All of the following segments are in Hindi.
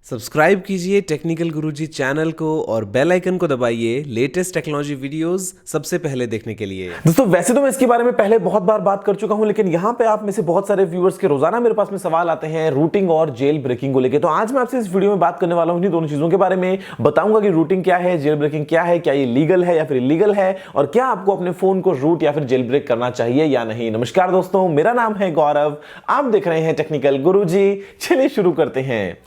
सब्सक्राइब कीजिए टेक्निकल गुरुजी चैनल को और बेल आइकन को दबाइए लेटेस्ट टेक्नोलॉजी वीडियोस सबसे पहले देखने के लिए। दोस्तों वैसे तो मैं इसके बारे में पहले बहुत बार बात कर चुका हूं, लेकिन यहां पे आप में से बहुत सारे व्यूअर्स के रोजाना मेरे पास में सवाल आते हैं रूटिंग और जेल ब्रेकिंग को लेकर। तो आज मैं आपसे इस वीडियो में बात करने वाला हूं इन्हीं दोनों चीजों के बारे में। बताऊंगा कि रूटिंग क्या है, जेल ब्रेकिंग क्या है, क्या ये लीगल है या फिर इलीगल है, और क्या आपको अपने फोन को रूट या फिर जेल ब्रेक करना चाहिए या नहीं। नमस्कार दोस्तों, मेरा नाम है गौरव, आप देख रहे हैं टेक्निकल गुरुजी। चलिए शुरू करते हैं।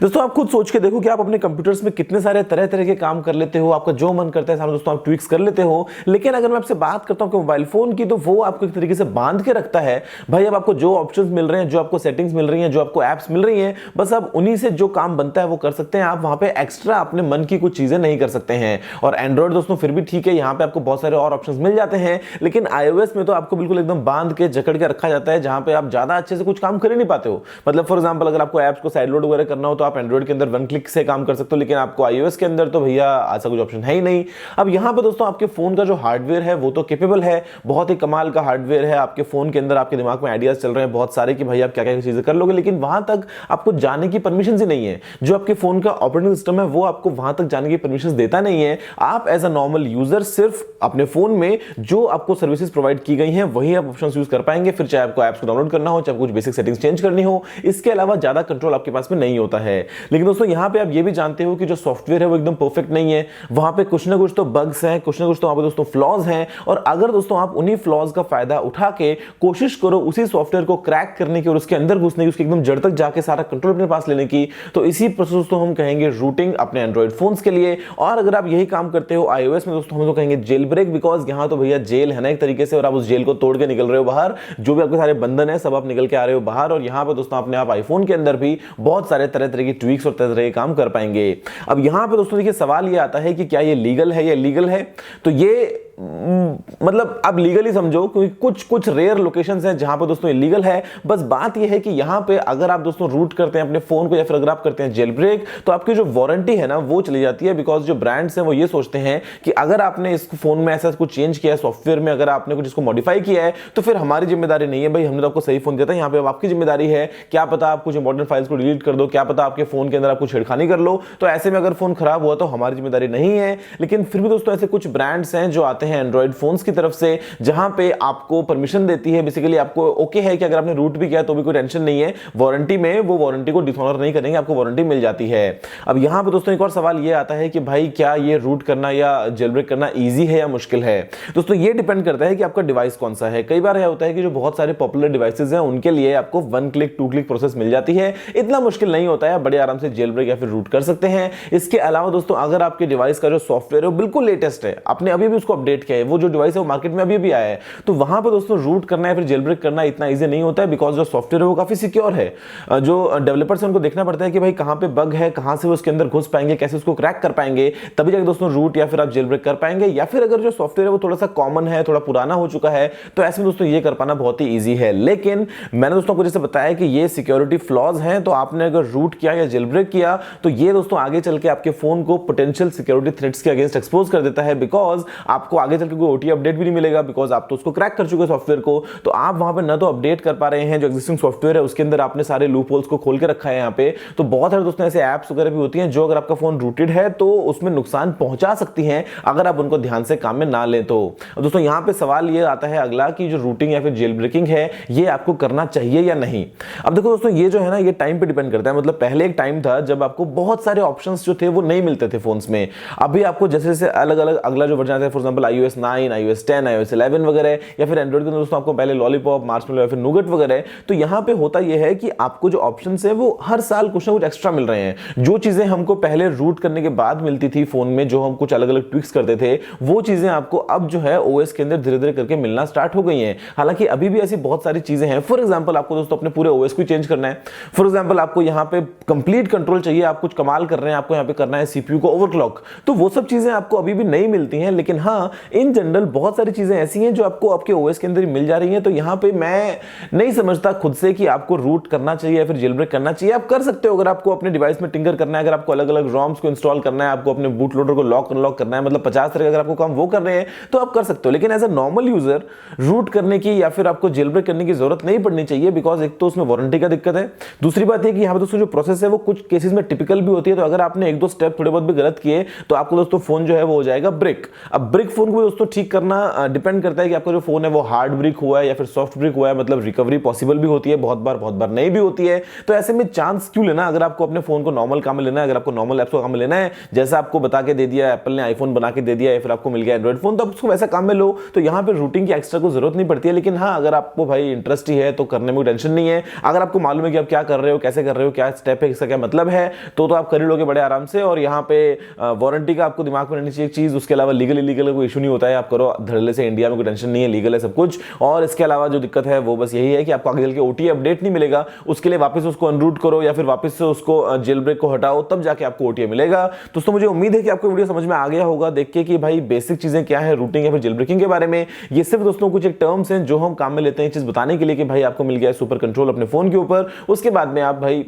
दोस्तों आप खुद सोच के देखो कि आप अपने कंप्यूटर्स में कितने सारे तरह तरह के काम कर लेते हो, आपका जो मन करता है सारे दोस्तों आप ट्विक्स कर लेते हो। लेकिन अगर मैं आपसे बात करता हूं कि मोबाइल फोन की, तो वो आपको एक तरीके से बांध के रखता है। भाई अब आपको जो ऑप्शंस मिल रहे हैं, जो आपको सेटिंग्स मिल रही हैं, जो आपको एप्स मिल रही हैं, बस आप उन्हीं से जो काम बनता है वो कर सकते हैं। आप वहां पे एक्स्ट्रा अपने मन की कुछ चीजें नहीं कर सकते हैं। और एंड्रॉइड दोस्तों फिर भी ठीक है, यहाँ पे आपको बहुत सारे और ऑप्शंस मिल जाते हैं। लेकिन iOS में तो आपको बिल्कुल एकदम बांध के जकड़ के रखा जाता है, जहां पे आप ज्यादा अच्छे से कुछ काम कर ही नहीं पाते हो। मतलब फॉर एग्जाम्पल अगर आपको एप्स को साइड लोड वगैरह करना हो तो आप एंड्रॉइड के अंदर वन क्लिक से काम कर सकते हो, लेकिन आपको iOS के अंदर तो भैया ऐसा कुछ ऑप्शन है ही नहीं। अब यहां पे दोस्तों आपके फोन का जो हार्डवेयर है वो तो कैपेबल है, बहुत ही कमाल का हार्डवेयर है। आपके फोन के अंदर आपके दिमाग में आइडियाज चल रहे हैं बहुत सारे कि भाई आप क्या क्या चीजें कर लोगे, लेकिन वहां तक आपको जाने की परमिशन ही नहीं है। जो आपके फोन का ऑपरेटिंग सिस्टम है वो आपको वहां तक जाने की परमिशन देता नहीं है। आप एज अ नॉर्मल यूजर सिर्फ अपने फोन में जो आपको सर्विसेज प्रोवाइड की गई हैं वही आप ऑप्शन यूज कर पाएंगे। फिर चाहे आपको एप्स को डाउनलोड करना हो, चाहे कुछ बेसिक सेटिंग्स चेंज करनी हो, इसके अलावा ज्यादा कंट्रोल आपके पास में नहीं होता है। लेकिन दोस्तों यहां पे आप ये भी जानते हो कि जो सॉफ्टवेयर है वो एकदम परफेक्ट नहीं है। वहां पे कुछ ना कुछ तो बग्स हैं, कुछ ना कुछ तो वहां पे दोस्तों फ्लॉज हैं। और अगर दोस्तों आप उन्हीं फ्लॉज का फायदा उठा के कोशिश करो उसी सॉफ्टवेयर को क्रैक करने की और उसके अंदर घुसने की, उसके एकदम जड़ तक जाके सारा कंट्रोल अपने पास लेने की, तो इसी प्रोसेस को हम कहेंगे रूटिंग अपने एंड्रॉइड फोन्स के लिए। और अगर आप यही काम करते हो iOS में दोस्तों, हम तो कहेंगे जेल ब्रेक, बिकॉज यहां तो भैया जेल है ना एक तरीके से, और आप उस जेल को तोड़ के निकल रहे हो बाहर। जो भी आपके सारे बंधन है सब आप निकल के आ रहे हो बाहर। और यहां पर दोस्तों अपने आप आईफोन के अंदर भी बहुत सारे तरह तरह की ट्वीक्स और तरह तरह के काम कर पाएंगे। अब यहां पे दोस्तों देखिए सवाल ये आता है कि क्या ये लीगल है या इलीगल है। तो ये मतलब आप लीगली समझो, क्योंकि कुछ कुछ रेयर लोकेशंस हैं जहां पर दोस्तों इलीगल है। बस बात यह है कि यहां पे अगर आप दोस्तों रूट करते हैं अपने फोन को या फिर अगर आप करते हैं जेल ब्रेक, तो आपकी जो वारंटी है ना वो चली जाती है। बिकॉज जो ब्रांड्स हैं वो ये सोचते हैं कि अगर आपने इस फोन में ऐसा कुछ चेंज किया है सॉफ्टवेयर में, अगर आपने कुछ इसको मॉडिफाई किया है, तो फिर हमारी जिम्मेदारी नहीं है। भाई हमने तो आपको सही फोन दिया था, यहाँ पे आपकी जिम्मेदारी है। क्या पता आप कुछ इंपॉर्टेंट फाइल्स को डिलीट कर दो, क्या पता आपके फोन के अंदर आप कुछ छेड़खानी कर लो, तो ऐसे में अगर फोन खराब हुआ तो हमारी जिम्मेदारी नहीं है। लेकिन फिर भी दोस्तों ऐसे कुछ ब्रांड्स हैं जो आते हैं एंड्रॉइड फोन्स की तरफ से, जहां पे आपको परमिशन देती है, बेसिकली आपको ओके है कि अगर आपने रूट भी किया तो भी कोई टेंशन नहीं है, वारंटी में वो वारंटी को डिसऑनर नहीं करेंगे, आपको वारंटी मिल जाती है। अब यहां पे दोस्तों एक और सवाल ये आता है कि भाई क्या ये रूट करना या जेल ब्रेक करना इजी है या मुश्किल है। दोस्तों ये डिपेंड करता है कि आपका डिवाइस कौन सा है। कई बार यह होता है कि जो बहुत सारे पॉपुलर डिवाइसेस हैं उनके लिए आपको one click to click process मिल जाती है, इतना मुश्किल नहीं होता है, बड़े आराम से जेल ब्रेक या फिर रूट कर सकते हैं। इसके अलावा दोस्तों अगर आपके डिवाइस का जो सॉफ्टवेयर है वो बिल्कुल लेटेस्ट है, आपने अभी भी उसको अपडेट किया है, वो जो डिवाइस है वो मार्केट में अभी भी आया है, तो वहां पर दोस्तों रूट करना है फिर जेल ब्रेक करना इतना इजी नहीं होता है। बिकॉज जो सॉफ्टवेयर है वो काफी सिक्योर है। जो डेवलपर्स हैं उनको देखना पड़ता है कि भाई कहां पे बग है, कहां से वो उसके अंदर घुस पाएंगे, कैसे उसको क्रैक कर पाएंगे, तभी जाकर दोस्तों रूट या फिर आप जेल ब्रेक कर पाएंगे। या फिर अगर जो सॉफ्टवेयर है वो थोड़ा सा कॉमन है, थोड़ा पुराना हो चुका है, तो ऐसे में दोस्तों ये कर पाना बहुत ही ईजी है। लेकिन मैंने दोस्तों को जैसे बताया कि ये सिक्योरिटी फ्लॉज हैं, तो आपने अगर रूट किया या जेल ब्रेक किया तो ये दोस्तों आगे चल के आपके फोन को पोटेंशियल सिक्योरिटी थ्रेट्स के अगेंस्ट एक्सपोज कर देता है। बिकॉज आपको आगे चल के कोई ओटी अपडेट भी नहीं मिलेगा, बिकॉज आप तो उसको क्रैक कर चुके सॉफ्टवेयर को, तो आप वहां पे ना तो अपडेट कर पा रहे हैं, जो एग्जिस्टिंग सॉफ्टवेयर है उसके अंदर आपने सारे लूप होल्स को खोल के रखा है यहाँ पे। तो बहुत सारे दोस्तों ऐसे ऐप्स वगैरह भी होती हैं जो अगर आपका फोन रूटेड है तो उसमें नुकसान पहुंचा सकती हैं अगर आप उनको ध्यान से काम में ना लें तो। दोस्तों यहाँ पे सवाल ये आता है अगला कि जो रूटिंग या फिर जेल ब्रेकिंग है ये आपको करना चाहिए या नहीं। अब देखो दोस्तों ये जो है ना ये टाइम पे डिपेंड करता है। मतलब पहले एक टाइम था जब आपको बहुत सारे ऑप्शंस जो थे वो नहीं मिलते थे फोन्स में। अभी आपको जैसे जैसे अलग अलग अगला जो वर्जन आता है, for example iOS 9, iOS 10, iOS 11 वगैरह, या फिर एंड्रॉइड के दोस्तों आपको पहले लॉलीपॉप, मार्शमैलो या फिर नूगेट वगैरह। तो यहां पे होता यह है कि आपको जो ऑप्शंस है वो हर साल कुछ ना कुछ एक्स्ट्रा मिल रहे हैं। जो चीजें हमको पहले रूट करने के बाद मिलती थी फोन में, जो हम कुछ अलग अलग ट्विक्स करते थे, वो चीजें आपको अब जो है ओएस के अंदर धीरे धीरे करके मिलना स्टार्ट हो गई हैं। हालांकि अभी भी ऐसी बहुत सारी चीजें हैं। फॉर एग्जांपल आपको दोस्तों अपने पूरे ओएस को चेंज करना है। फॉर एग्जांपल आपको यहां पे कंप्लीट कंट्रोल चाहिए, आप कुछ कमाल कर रहे हैं, आपको यहां पे करना है सीपीयू को ओवरक्लॉक, तो वो सब चीजें आपको अभी भी नहीं मिलती हैं। लेकिन हाँ, इन जनरल बहुत सारी चीजें ऐसी हैं जो आपको आपके ओएस के अंदर ही मिल जा रही हैं। तो यहाँ पे मैं नहीं समझता खुद से कि आपको रूट करना चाहिए या फिर जेल ब्रेक करना चाहिए। आप कर सकते हो अगर आपको अपने डिवाइस में टिंकर करना है, अगर आपको अलग अलग रॉम्स को इंस्टॉल करना है, आपको अपने बूट लोडर को लॉक अनलॉक करना है, मतलब 50 तरह का अगर आपको काम वो कर रहे हैं तो आप कर सकते हो। लेकिन as a normal user root करने की या फिर आपको जेल ब्रेक करने की जरूरत नहीं पड़नी चाहिए, बिकॉज एक तो उसमें वारंटी का दिक्कत है, दूसरी बात है कि यहाँ पे दोस्तों जो प्रोसेस है वो कुछ केसेस में टिपिकल भी होती है। तो अगर आपने एक दो स्टेप थोड़े बहुत भी गलत किए तो आपको दोस्तों फोन जो है वो हो जाएगा ब्रेक। अब ब्रेक फोन को दोस्तों ठीक करना डिपेंड करता है कि आपका जो फोन है वो हार्ड ब्रेक हुआ है या फिर सॉफ्ट ब्रेक हुआ है, मतलब रिकवरी पॉसिबल भी होती है बहुत बार नहीं भी होती है। तो ऐसे में चांस क्यों लेना, अगर आपको अपने फोन को नॉर्मल काम में लेना है, अगर आपको नॉर्मल एप्स को काम में लेना है, जैसा आपको बता के दे दिया एप्पल ने, आईफोन बना के दे दिया या फिर आपको मिल गया एंड्रॉइड फोन, तो आप उसको वैसा काम में लो। तो यहाँ पे रूटिंग की एक्स्ट्रा को जरूरत नहीं पड़ती है। लेकिन हाँ, अगर आपको भाई इंटरेस्ट ही है तो करने में कोई टेंशन नहीं है। अगर आपको मालूम है कि आप क्या कर रहे हो, कैसे कर रहे हो, क्या स्टेप है, इसका क्या मतलब है, तो आप कर ही लोगे बड़े आराम से। और यहाँ पे वारंटी का आपको दिमाग में रहनी चाहिए एक चीज, उसके अलावा लीगल इलीगल का कोई इशू नहीं होता है, आप करो धड़ल्ले से, इंडिया में कोई टेंशन नहीं है, लीगल है सब कुछ। और इसके अलावा जो दिक्कत है वो बस यही है कि आपको आगे चल के ओटीपी अपडेट नहीं मिलेगा, उसके लिए वापस उसको अनरूट करो या फिर वापस से उसको जेल ब्रेक को हटाओ, तब जाके आपको ओटीपी मिलेगा। दोस्तों मुझे उम्मीद है कि आपको वीडियो समझ में आ गया होगा देख के कि भाई बेसिक चीजें क्या है रूटिंग या फिर जेल ब्रेकिंग के बारे में। ये सिर्फ दोस्तों कुछ एक टर्म्स हैं जो हम काम में लेते हैं चीज बताने के लिए कि भाई आपको मिल गया है सुपर कंट्रोल अपने फोन के ऊपर, उसके बाद में आप भाई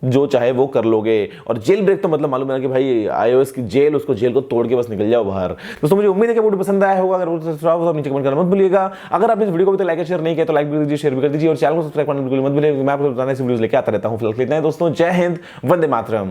जो चाहे वो कर लोगे। और जेल ब्रेक तो मतलब मालूम है कि भाई आईओएस की जेल, उसको जेल को तोड़ के बस निकल जाओ बाहर। दोस्तों मुझे उम्मीद है कि वीडियो पसंद आया होगा, अगर वीडियो नीचे कमेंट करना मत भूलिएगा। अगर आपने इस वीडियो को भी लाइक शेयर नहीं किया तो लाइक भी दीजिए, शेयर भी कर दीजिए और चैनल को सब्सक्राइब करना बिल्कुल मत भूलिएगा। मैं आपको बताने से वीडियोस लेके आता रहता हूं। फिलहाल इतना है दोस्तों, जय हिंद, वंदे मातरम।